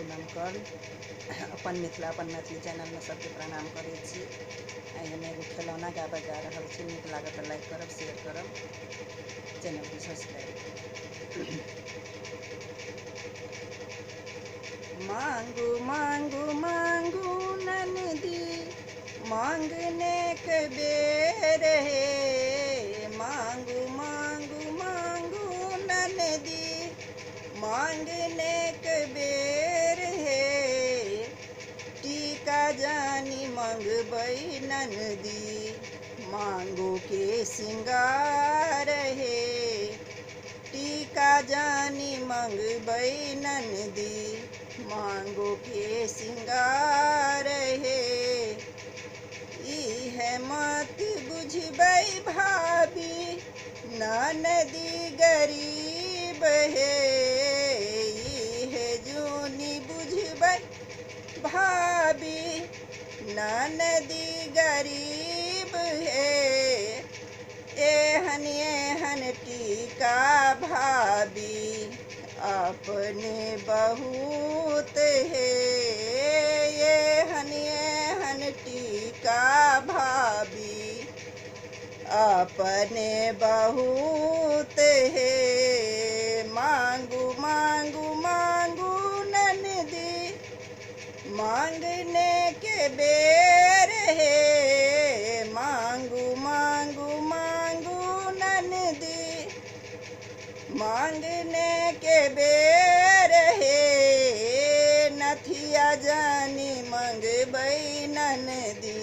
नमकर अपन मिथिला अपन Maithili channel में सबके प्रणाम करै छी। आइ हम एगो खिलौना गाबऽ जा रहल छी। नीक लागत तऽ लाइक करब, शेयर करब, चैनल को सब्सक्राइब। मांगू मांगू मांगू ननदी मांगने के बेर है। मांगू मांगू मांगू ननदी मांगने के बेर है। टीका जानी मंगबई ननदी मांगो के सिंगार है। टीका जानी मंगबई ननदी मांगो के सिंगार है। इहे मत बुझबई भाभी ननदी गरीब है। इहे जूनी बुझबई भाभी ननदी गरीब है। एहन टीका भाभी अपने बहुत है। एहन टीका भाभी अपने बहुत है। मांगू मांगू मांगू ननदी मांगने के बेर है। मांगू मांगू मांगू ननदी मांगने के बेर है। नथिया जानी मंगबई ननदी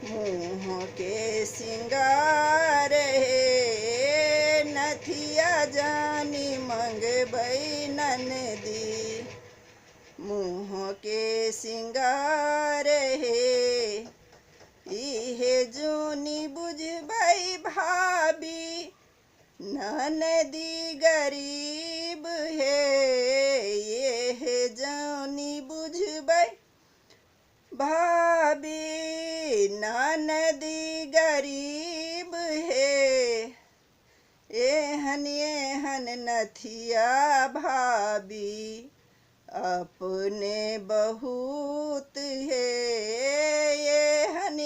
मुँह के सिंगार है। नथिया जानी मंगबई ननदी मुँह के सिंगार है। इहे जूनी बुझबई भाभी ननदी गरीब है। ये जूनी बुझबई भाभी ननदी गरीब है। एहन नथिया भाभी अपने बहुत है। एहन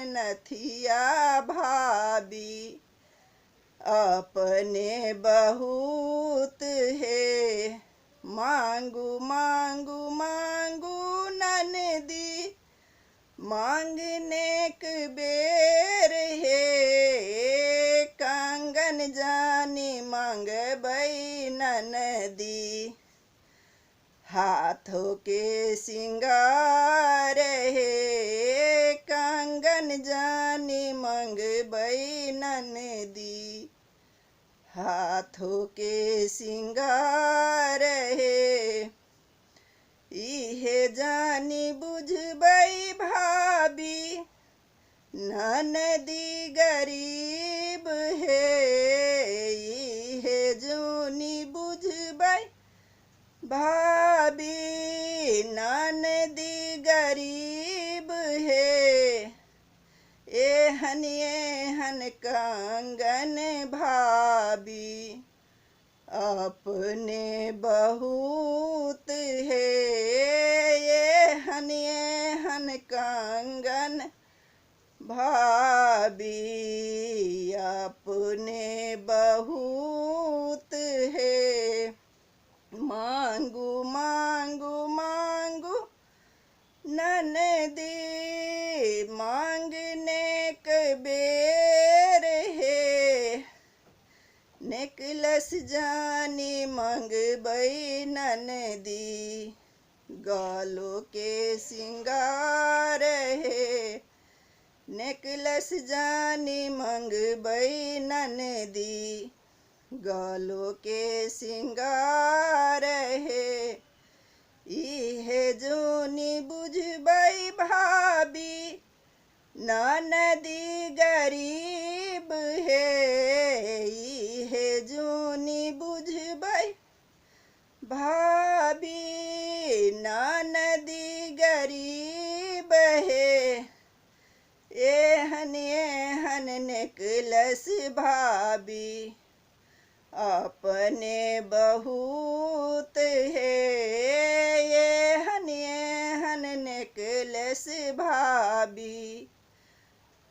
नथिया भाभी अपने बहुत है। मांगू मांगू मांगू ननदी मांगने के बेर है। कंगन जानी मंगबई ननदी हाथों के सिंगार है। कंगन जानी मंगबई ननदी हाथों के सिंगार है। इहे जानी बुझबई भाभी ननदी गरीब है। इहे जूनी बुझबई भाभी ननदी गरीब है। एहन कंगन भाभी अपने बहुत है। एहन कंगन भाभी अपने बहुत है। मांगू मांगू मांगू ननदी मांगने के बेर है। नेकलस जानी मंगबई ननदी गालों के सिंगार है। नेकलस जानी मंगबई ननदी गालों के सिंगार है। इहे जूनी बुझबई भाभी ननदी गरीब है। इहे जूनी बुझबई भाभी ननदी गरीब है। एहन नेकलस भाभी अपने बहुत है।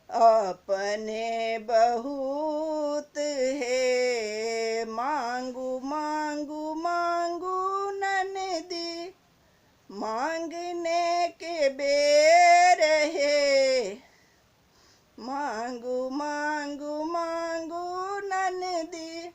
अपने बहुत है, मांगू मांगू मांगू ननदी, मांगने के बेर है, मांगू मांगू मांगू ननदी,